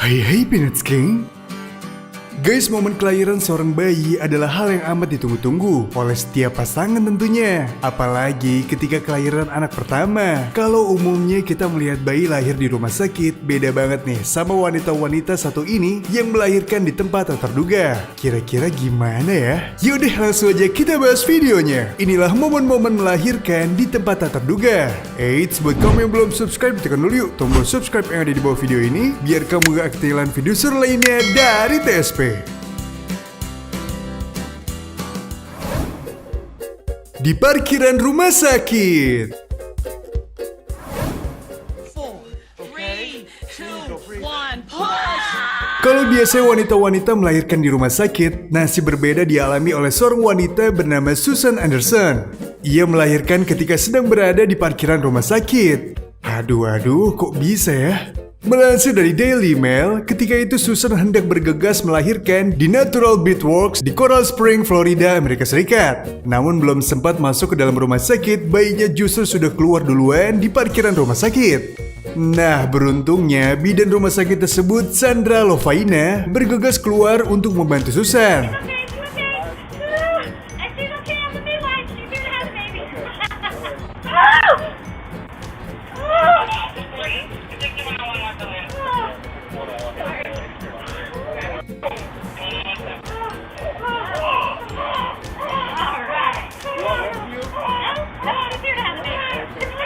Hai Peanuts King. Guys, momen kelahiran seorang bayi adalah hal yang amat ditunggu-tunggu oleh setiap pasangan tentunya. Apalagi ketika kelahiran anak pertama. Kalau umumnya kita melihat bayi lahir di rumah sakit, beda banget nih sama wanita-wanita satu ini yang melahirkan di tempat tak terduga. Kira-kira gimana ya? Yaudah langsung aja kita bahas videonya. Inilah momen-momen melahirkan di tempat tak terduga. Eits, buat kamu yang belum subscribe, tekan dulu yuk tombol subscribe yang ada di bawah video ini biar kamu gak ketinggalan video seru lainnya dari TSP. Di parkiran rumah sakit. 4, 3, 2, 1, push! Kalau biasanya wanita-wanita melahirkan di rumah sakit, nasib berbeda dialami oleh seorang wanita bernama Susan Anderson. Ia melahirkan ketika sedang berada di parkiran rumah sakit. Aduh, kok bisa ya? Melansir dari Daily Mail, ketika itu Susan hendak bergegas melahirkan di Natural Birth Works di Coral Spring, Florida, Amerika Serikat. Namun belum sempat masuk ke dalam rumah sakit, bayinya justru sudah keluar duluan di parkiran rumah sakit. Nah, beruntungnya bidan rumah sakit tersebut, Sandra Lovaina, bergegas keluar untuk membantu Susan.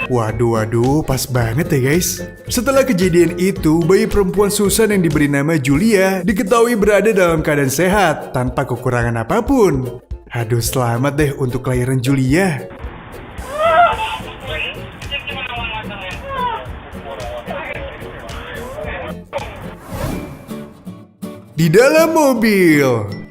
Waduh, pas banget ya guys. Setelah kejadian itu, bayi perempuan Susan yang diberi nama Julia diketahui berada dalam keadaan sehat, tanpa kekurangan apapun. Aduh, selamat deh untuk kelahiran Julia. Di dalam mobil.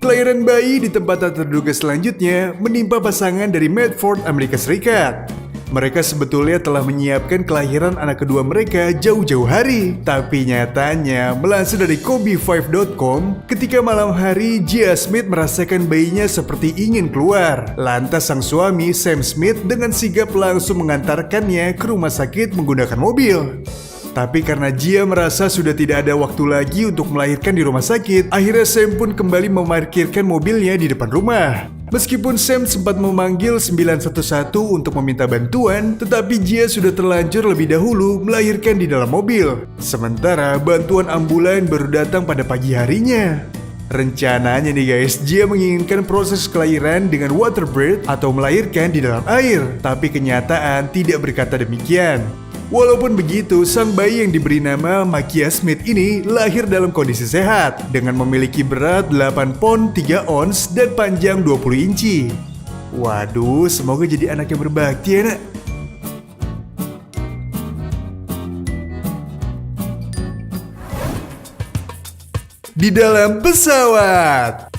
Kelahiran bayi di tempat tak terduga selanjutnya menimpa pasangan dari Medford, Amerika Serikat. Mereka sebetulnya telah menyiapkan kelahiran anak kedua mereka jauh-jauh hari. Tapi nyatanya, melansir dari Kobe5.com, ketika malam hari, Gia Smith merasakan bayinya seperti ingin keluar. Lantas sang suami, Sam Smith, dengan sigap langsung mengantarkannya ke rumah sakit menggunakan mobil. Tapi karena Gia merasa sudah tidak ada waktu lagi untuk melahirkan di rumah sakit, akhirnya Sam pun kembali memarkirkan mobilnya di depan rumah. Meskipun Sam sempat memanggil 911 untuk meminta bantuan, tetapi Gia sudah terlanjur lebih dahulu melahirkan di dalam mobil. Sementara bantuan ambulan baru datang pada pagi harinya. Rencananya nih guys, Gia menginginkan proses kelahiran dengan water birth atau melahirkan di dalam air. Tapi kenyataan tidak berkata demikian. Walaupun begitu, sang bayi yang diberi nama Makia Smith ini lahir dalam kondisi sehat dengan memiliki berat 8 pon 3 ons dan panjang 20 inci. Waduh, semoga jadi anak yang berbakti ya nak. Di dalam pesawat.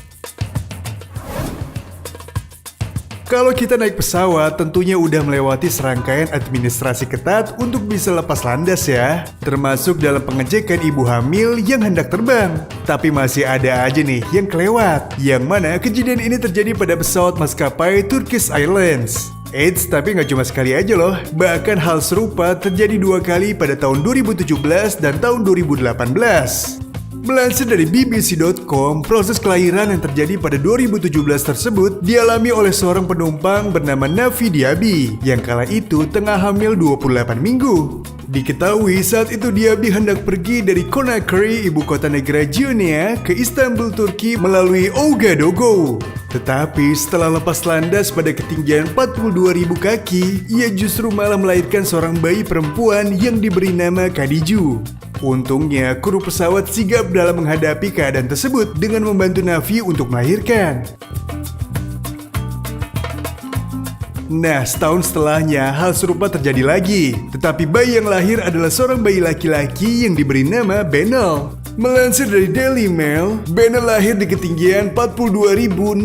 Kalau kita naik pesawat, tentunya udah melewati serangkaian administrasi ketat untuk bisa lepas landas ya. Termasuk dalam pengecekan ibu hamil yang hendak terbang. Tapi masih ada aja nih yang kelewat. Yang mana kejadian ini terjadi pada pesawat maskapai Turkish Airlines. Eits, tapi nggak cuma sekali aja loh. Bahkan hal serupa terjadi 2 kali pada tahun 2017 dan tahun 2018. Melansir dari BBC.com, proses kelahiran yang terjadi pada 2017 tersebut dialami oleh seorang penumpang bernama Navi Diaby yang kala itu tengah hamil 28 minggu. Diketahui saat itu Diaby hendak pergi dari Conakry, ibu kota negara Georgia, ke Istanbul, Turki melalui Ouagadougou. Tetapi setelah lepas landas pada ketinggian 42.000 kaki, ia justru malah melahirkan seorang bayi perempuan yang diberi nama Khadiju. Untungnya, kru pesawat sigap dalam menghadapi keadaan tersebut dengan membantu Navi untuk melahirkan. Nah, setahun setelahnya, hal serupa terjadi lagi. Tetapi bayi yang lahir adalah seorang bayi laki-laki yang diberi nama Benel. Melansir dari Daily Mail, Benel lahir di ketinggian 42.650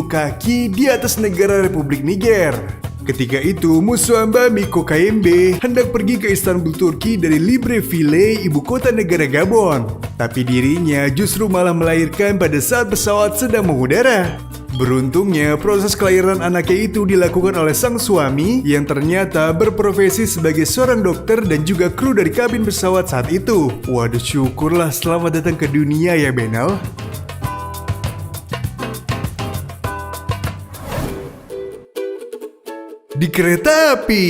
kaki di atas negara Republik Niger. Ketika itu, Musuamba Miko KMB hendak pergi ke Istanbul, Turki dari Libreville, ibu kota negara Gabon. Tapi dirinya justru malah melahirkan pada saat pesawat sedang mengudara. Beruntungnya, proses kelahiran anaknya itu dilakukan oleh sang suami yang ternyata berprofesi sebagai seorang dokter dan juga kru dari kabin pesawat saat itu. Waduh, syukurlah selamat datang ke dunia ya Benal. Di kereta api.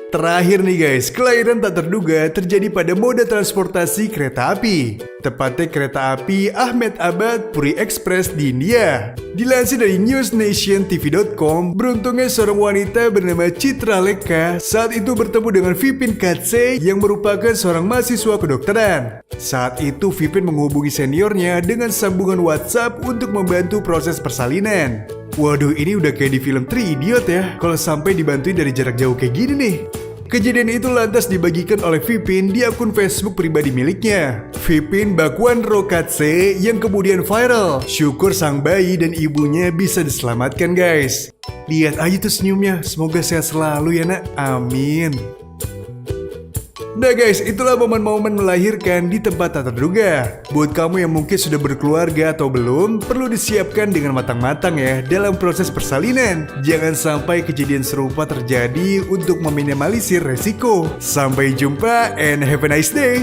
Terakhir nih guys, kelahiran tak terduga terjadi pada moda transportasi kereta api. Tepatnya kereta api Ahmedabad Puri Express di India. Dilansir dari newsnationtv.com, beruntungnya seorang wanita bernama Citra Lekha saat itu bertemu dengan Vipin Katse yang merupakan seorang mahasiswa kedokteran. Saat itu Vipin menghubungi seniornya dengan sambungan WhatsApp untuk membantu proses persalinan. Waduh, ini udah kayak di film Three Idiot ya, kalau sampai dibantuin dari jarak jauh kayak gini nih. Kejadian itu lantas dibagikan oleh Vipin di akun Facebook pribadi miliknya, Vipin Bakwan Rokatse, yang kemudian viral. Syukur sang bayi dan ibunya bisa diselamatkan guys. Lihat aja tuh senyumnya, semoga sehat selalu ya nak, amin. Nah guys, itulah momen-momen melahirkan di tempat tak terduga. Buat kamu yang mungkin sudah berkeluarga atau belum, perlu disiapkan dengan matang-matang ya dalam proses persalinan. Jangan sampai kejadian serupa terjadi untuk meminimalisir resiko. Sampai jumpa and have a nice day.